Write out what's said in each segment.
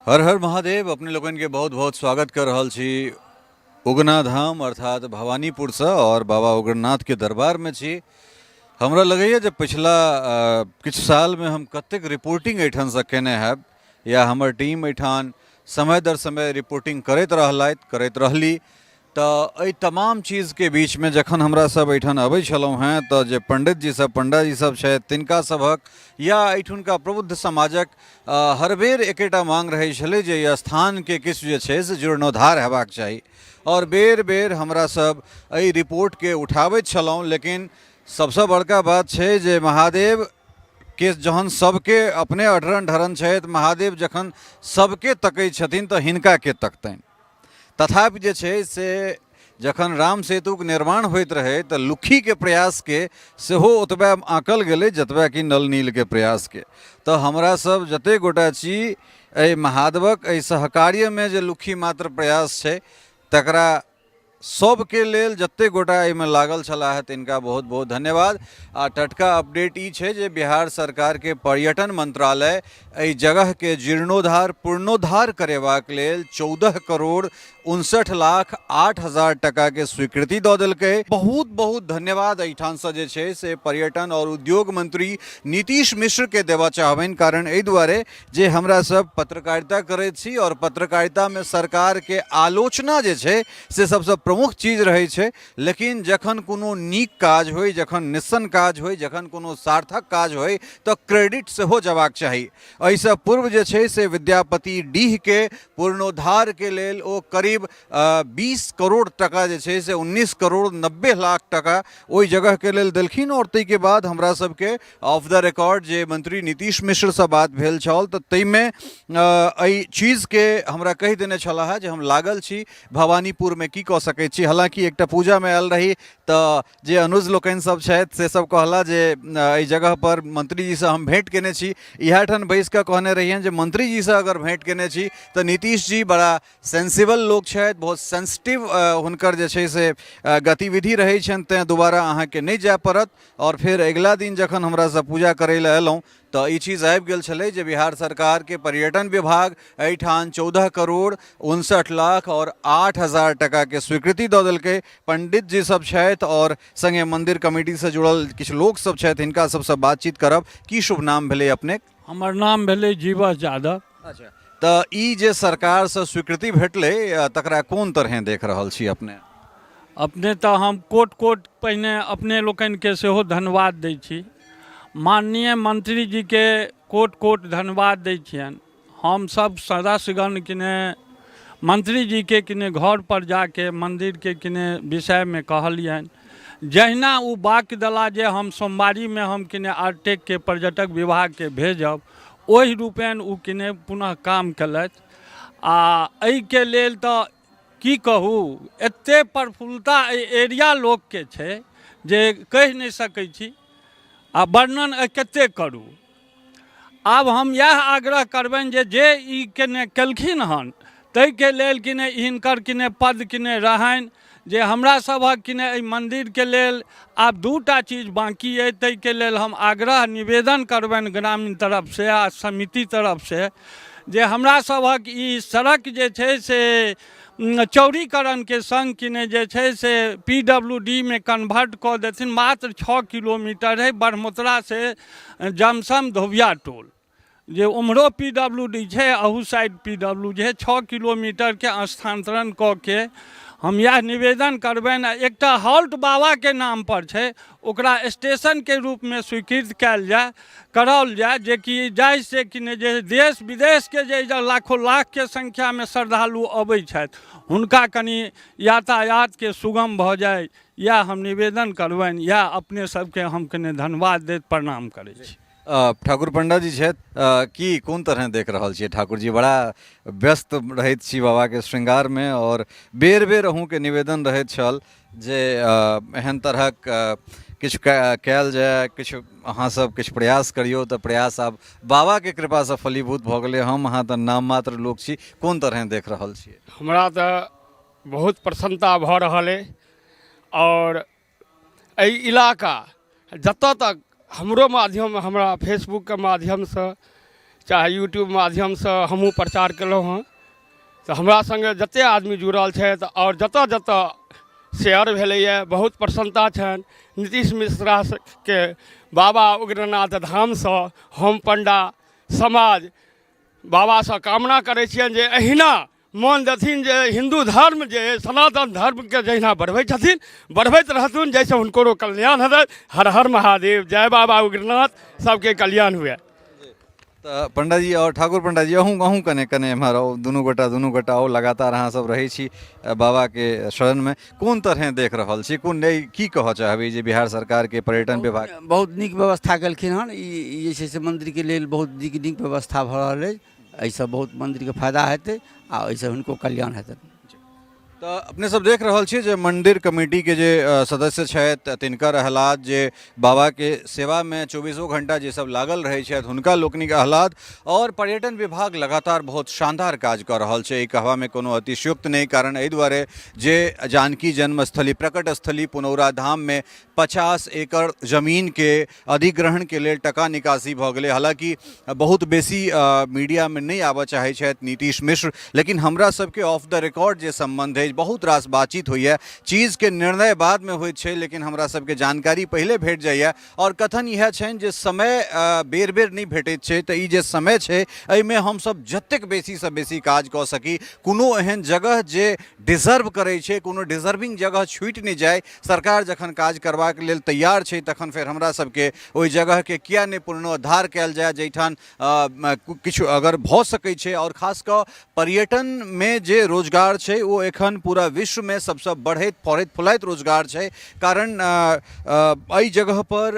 हर हर महादेव। अपने लोगन के बहुत बहुत स्वागत कर रहल छी उगना धाम अर्थात भवानीपुर से और बाबा उग्रनाथ के दरबार में छी। हमरा लगैए जे पिछला किछु साल में हम कतेक रिपोर्टिंग एठान से केने हैब या हमर टीम एठान समय दर समय रिपोर्टिंग करैत रहली। तो एहि तमाम चीज़ के बीच में जखन हमरा सब एठान अबै छलहुँ हैं तो जे पंडित जी सब छथि तिनका सभक या एठुनका प्रबुद्ध समाजक हर बेर एकेटा मांग रहै छलै जे ई स्थान के किछु जे छै से जीर्णोद्धार हेबाक चाही और बेर बेर हमरा सब एहि रिपोर्ट के उठाबैत छलहुँ। लेकिन सबसे बड़का बात छै जे महादेव के जहन सबके अपने अढरन ढरन छथि, महादेव जखन सबके तकै छथिन तो हिनका के तकतनि। तथापि जे छै से जखन राम सेतुक निर्माण होइत रहे तो लुक्खी के प्रयास के सेहो ओतबे आंकल गेलै जतबे कि नल नील के प्रयास के। तो हमरा सब जते गोटा छी एहि महादेवक एहि सहकार्य में जे लुक्खी मात्र प्रयास छै तकरा सबके लेल जते गोटा एहिमे लागल छलाह तिनका बहुत बहुत धन्यवाद। आ टटका अपडेट ई छै जे बिहार सरकार के पर्यटन मंत्रालय एहि जगह के जीर्णोद्धार पुनरोद्धार करेबाक लेल 14,59,08,000 टका के स्वीकृति दऽ देलकै। बहुत बहुत धन्यवाद एहिठाम से जे छै से पर्यटन और उद्योग मंत्री नीतीश मिश्र के देबऽ चाहबनि। कारण एहि दुआरे जे हमरा सब पत्रकारिता करैत छी और पत्रकारिता में सरकार के आलोचना जे छै से सबसे प्रमुख चीज रहे छै। लेकिन जखन कोनो नीक काज होय, जखन निस्सन काज होय, जखन कोनो सार्थक काज होय तो क्रेडिट सेहो जबाक चाही। एहिसँ पूर्व जे छै से विद्यापति डीह के पूर्णोद्धार के लेल ओ करीब 20 करोड़ टका जे छै से 19 करोड़ 90 लाख टका ओहि जगह के लेल देलखिन। और ताहि के बाद हमरा सबके ऑफ द रिकॉर्ड जे मंत्री नीतीश मिश्र से बात भेल छल तो ताहिमे एहि चीज के हमरा कहि देने छलाह जे हम लागल छी भवानीपुर में की कऽ सकै छी। हालांकि एकटा पूजा में आयल रही तो जे अनुज लोकनि सब छथि से सब कहला जे एहि जगह पर मंत्री जी से हम भेंट केने छी। इएह ठान बैस कऽ कहने रहियनि जे मंत्री जी से अगर भेंट केने छी तो नीतीश जी बड़ा सेंसिबल लोग छथि, बहुत सेंसिटिव हुनकर जे छै से गतिविधि रहै छनि, तेँ दोबारा अहाँके नहीं जाय पड़त। और फिर अगिला दिन जखन हमरा से पूजा करै लए एलहुँ तो ई चीज आबि गेल छलै जे बिहार सरकार के पर्यटन विभाग एहिठाम 14 करोड़ 59 लाख और 8,000 टका के स्वीकृति दऽ देलकै। पंडित जी सब छथि और संगे मंदिर कमेटी से जुड़ल किछु लोक सब छथि, हिनका सबसे बातचीत करब। की शुभ नाम भेलै अपने? हमर नाम भेलै जीवछ यादव। अच्छा, तो ई जे सरकार से स्वीकृति भेटलै तकरा कोन तरहे देख रहल छी अपने? अपने तो हम कोट कोट पहिने अपने लोकनि के सेहो धन्यवाद दै छी। माननीय मंत्री जी के कोट कोट धन्यवाद दै छियनि। हम सब सदस्यगण किने मंत्री जी के किने घर पर जाके मंदिर के किने विषय में कहलियनि। जहिना ओ वाक्य देला जे हम सोमवारी में हम किने आरटेक के पर्यटक विभाग के भेजब, ओहि रूपेण ओ किने पुनः काम केलथि। आ एहि के लेल तो की कहू, एते प्रफुल्लता एरिया लोक के छै जे कहि नहीं सकै छी आ वर्णन कते करू। आब हम यह आग्रह करबनि जे ई किने केलखिन हन ताहि के लेल किने हिनकर किने पद किने रहनि जे हमरा सभक किने एहि मंदिर के लेल आब दूटा चीज बाकी है। ताहि के लेल हम आग्रह निवेदन करबनि ग्रामीण तरफ से आ समिति तरफ से जे हमरा सभक ई सड़क जे छै से चौड़ीकरण के संग किने जे छै से PWD में कन्वर्ट कऽ देथिन। मात्र 6 किलोमीटर है बढ़मोतरा से जमसम धोबिया टोल, जे उम्हरो PWD छै अहू साइड PWD है। 6 किलोमीटर के स्थानांतरण कऽ के हम यह निवेदन करबनि। एकटा हॉल्ट बाबा के नाम पर छै, ओकरा स्टेशन के रूप में स्वीकृत कयल जाय, कराओल जाय, जे कि जाहि से कि जे देश विदेश के जे लाखों लाख के संख्या में श्रद्धालु अबै छथि हुनका कनि यातायात के सुगम भऽ जाय, या हम निवेदन करबनि। या अपने सबके हम कने धन्यवाद दैत प्रणाम करै छी। ठाकुर पंडा जी छथि, की कोन तरह देख रहल छियै? ठाकुर जी बड़ा व्यस्त रहैत छी बाबा के श्रृंगार में और बेर बेर अहूँ के निवेदन रहैत छल जे एहन तरहक किछु कयल जाय, किछु अहाँ सब किछु प्रयास करियौ। तो प्रयास आब बाबा के कृपा से फलीभूत भऽ गेलै। हम अहाँ तो नाम मात्र लोक छी, कोन तरह देख रहल छियै? हमरा तो बहुत प्रसन्नता भऽ रहल है। और एहि इलाका जतऽ तक हमरो माध्यम, हमरा फेसबुक के माध्यम से चाहे यूट्यूब माध्यम से हमहूँ प्रचार केलहुँ हँ। तो हमरा संगे जते आदमी जुड़ल छथि और जतऽ जतऽ शेयर भेलैए बहुत प्रसन्नता छनि। नीतीश मिश्रा के बाबा उग्रनाथ धामसँ हम पंडा समाज बाबासँ कामना करै छियनि जे अहिना मन देथिन जे हिंदू धर्म जे सनातन धर्मके जहिना बढ़बै छथिन बढ़बैत रहथुन, जैसे हुनकरो कल्याण हेतै। हर हर महादेव, जय बाबा उग्रनाथ, सबके कल्याण हुए। तो पंडा जी और ठाकुर पंडा जी अहूँ कने कने हमारा दुनू गोटा ओ लगातार अहाँ सब रहै छी बाबा के शरण में, कोन तरह देख रहल छी, कोन नई की कहऽ चाहबै जे बिहार सरकार के पर्यटन विभाग बहुत नीक व्यवस्था केलखिन हन। ई जे छै से मंदिर के लेल बहुत नीक व्यवस्था भऽ रहल अछि। एहिसँ बहुत मंदिर के फायदा हेतै आ एहिसँ हुनको कल्याण हेतै। तो अपने सब देख रहल छी जे मंदिर कमेटी के जे सदस्य छथि तिनकर आह्लाद, जे बाबा के सेवा में 24 घंटा जे सब लागल रहे छथि हुनका लोकनिक आह्लाद, और पर्यटन विभाग लगातार बहुत शानदार काज कर रहल छै। ई कहवा में कोनो अतिशयोक्त नहीं, कारण एहि दुआरे जे जानकी जन्मस्थली प्रकट स्थली पुनौरा धाम में 50 एकड़ जमीन के अधिग्रहण के लेल टका निकासी भऽ गेलै। हालांकि बहुत बेसी मीडिया में नहीं आबऽ चाहै छथि नीतीश मिश्र, लेकिन हमरा सबके ऑफ द रिकॉर्ड जे संबंध है बहुत रास बातचीत होइए। चीज के निर्णय बाद में होइत छै, लेकिन हमरा सबके जानकारी पहले भेट जाइए। और कथन यह छनि जे समय बेर बेर नहीं भेटैत छै, तऽ ई जे समय छै एहिमे हम सब जतेक बेसी से बेसी काज कऽ सकी। कोनो एहन जगह जे डिजर्व करै छै, कोनो डिजर्विंग जगह छूटि नहीं जाए, सरकार जखन काज करबाक लेल तैयार छै तखन फेर हमरा सबके ओहि जगह के किया नहीं पुनरुद्धार कयल जाए जहिठान किछु अगर भऽ सकै छै। और खास कऽ पर्यटन में जे रोजगार छै ओ एखन पूरा विश्व में सबसे बढ़ैत फौरैत फुलाइत रोजगार है। कारण एहि जगह पर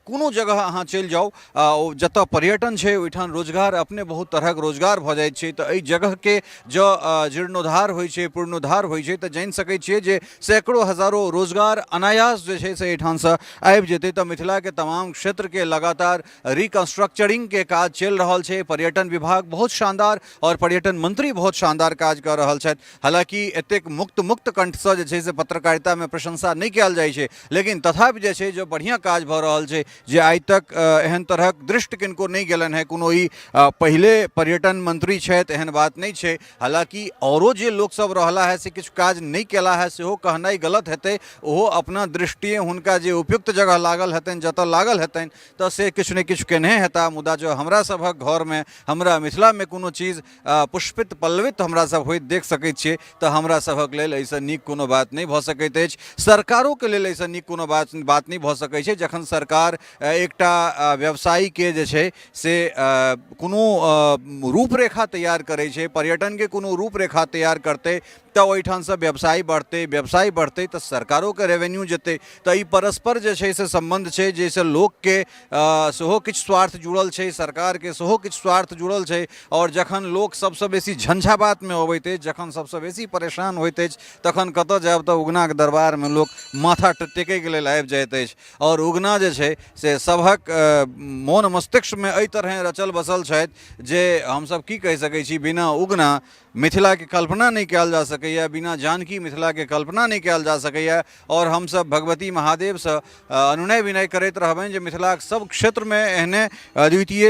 कोनो जगह अहाँ चलि जाओ जतऽ पर्यटन है ओहिठाम रोजगार अपने बहुत तरह रोजगार भऽ जाइत छै। तऽ एहि जगह के जो जीर्णोद्धार होइ छै, पूर्णोद्धार होइ छै, तऽ जानि सकै छियै जे सैकड़ों हजारों रोजगार अनायास जे छै से एहिठाम से आबि जेतै। तऽ मिथिला के तमाम क्षेत्र के लगातार रिकंस्ट्रक्चरिंग के काज चलि रहल छै। पर्यटन विभाग बहुत शानदार और पर्यटन मंत्री बहुत शानदार काज कर रहल छथि। हालांकि एतेक मुक्त कंठ से जे छै से पत्रकारिता में प्रशंसा नहीं कयल जाइ छै, लेकिन तथापि जे छै जो बढ़िया काज भऽ रहल छै, जे आइ तक एहन तरहक दृष्टि किनको नहीं गेलनि है। कोनो ई पहले पर्यटन मंत्री छथि एहन बात नहीं छै। हालांकि औरो जे लोक सब रहला है से किछु काज नहीं केला है सेहो कहनाइ गलत हेतै। ओहो अपना दृष्टिए हुनका जे उपयुक्त जगह लागल हेतनि, जतऽ लागल हेतनि, तऽ से किछु ने किछु केने हेता। मुदा जो हमरा सभक घर में, हमरा मिथिला में कोनो चीज पुष्पित पल्लवित हमरा सब होइत देख सकैत छियै, तऽ हमरा सभक लेल ऐसा नीक कोनो बात नहीं भऽ सकैत अछि। सरकारों के लेल ऐसा नीक कोनो बात नहीं भऽ सकै छै जखन सरकार एकटा व्यवसायी के जे छै से कोनो रूपरेखा तैयार करै छै, पर्यटन के कोनो रूपरेखा तैयार करतै, तऽ ओहिठाम से व्यवसाय बढ़तै तऽ सरकारों के रेवेन्यू जेतै। तऽ ई परस्पर जे छै से संबंध छै, जैसे लोक के सेहो किछु स्वार्थ जुड़ल छै, सरकार के सेहो किछु स्वार्थ जुड़ल छै। और जखन लोक सबसे बेसी झंझावात में अबैत अछि, जखन सबसे बेसी परेशान होइत अछि, तखन कतऽ जायब तऽ उगना के दरबार में लोक माथा टेकै के लेल आबि जाइत अछि। और उगना जे छै से सभक मोन मस्तिष्क में एहि तरह रचल बसल छथि जे हमसब की कहि सकै छी, बिना उगना मिथिला के कल्पना नहीं कयल जा सकैया, बिना जानकी मिथिला के कल्पना नहीं कयल जा सकैया। और हम सब भगवती महादेव से अनुनय विनय करैत रहबनि जे मिथिला के सब क्षेत्र में एहने अद्वितीय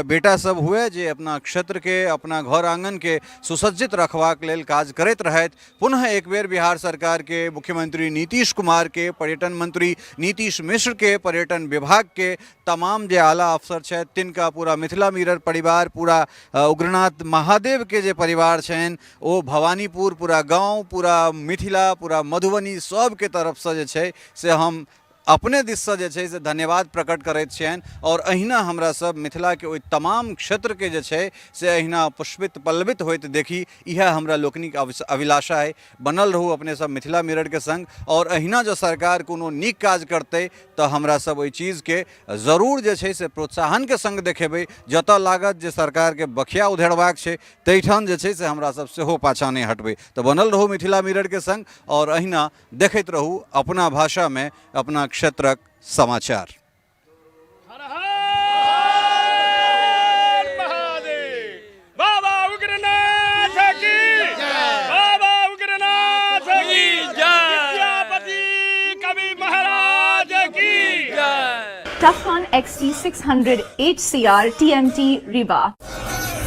बेटा सब हुए जे अपना क्षेत्र के, अपना घर आंगन के सुसज्जित रखबाक लेल काज करैत रहथि। पुनः एक बेर बिहार सरकार के मुख्यमंत्री नीतीश कुमार के, पर्यटन मंत्री नीतीश मिश्र के, पर्यटन विभाग के तमाम जे आला अफसर छथि तिनका, पूरा मिथिला मिरर परिवार, पूरा उग्रनाथ महादेव के जे परिवार छनि, ओ भवानीपुर, पूरा गांव, पूरा मिथिला, पूरा मधुबनी सबके तरफ से जे छै से हम अपने दिस से जे छै से धन्यवाद प्रकट करैत छियनि। और अहिना हमरा सब मिथिला के ओहि तमाम क्षेत्र के जे छै से अहिना पुष्पित पल्लवित होइत देखी, इएह हमरा लोकनिक अभिलाषा है। बनल रहू अपने सब मिथिला मिरर के संग, और अहिना जो सरकार कोनो नीक काज करतै तऽ हमरा सब ओहि चीज के जरूर जे छै से प्रोत्साहन के संग देखेबै। जतऽ लागत जे सरकार के बखिया उधेड़बाक छै तहिठाम जे छै से हमरा सब सेहो पाछाँ नहीं हटबै। तऽ बनल रहू मिथिला मिरर के संग, और अहिना देखैत रहू अपना भाषा में अपना क्षेत्रक समाचार। हर हर महादेव, बाबा उग्रनाथ की जय, बाबा उग्रनाथ की जय, विद्यापति कवि महाराज की जय। Tufan XT600 HCR TMT Riva.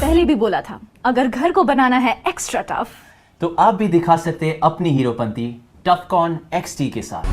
पहले भी बोला था, अगर घर को बनाना है एक्स्ट्रा टफ तो आप भी दिखा सकते हैं अपनी हीरोपंती टफकॉन XT के साथ।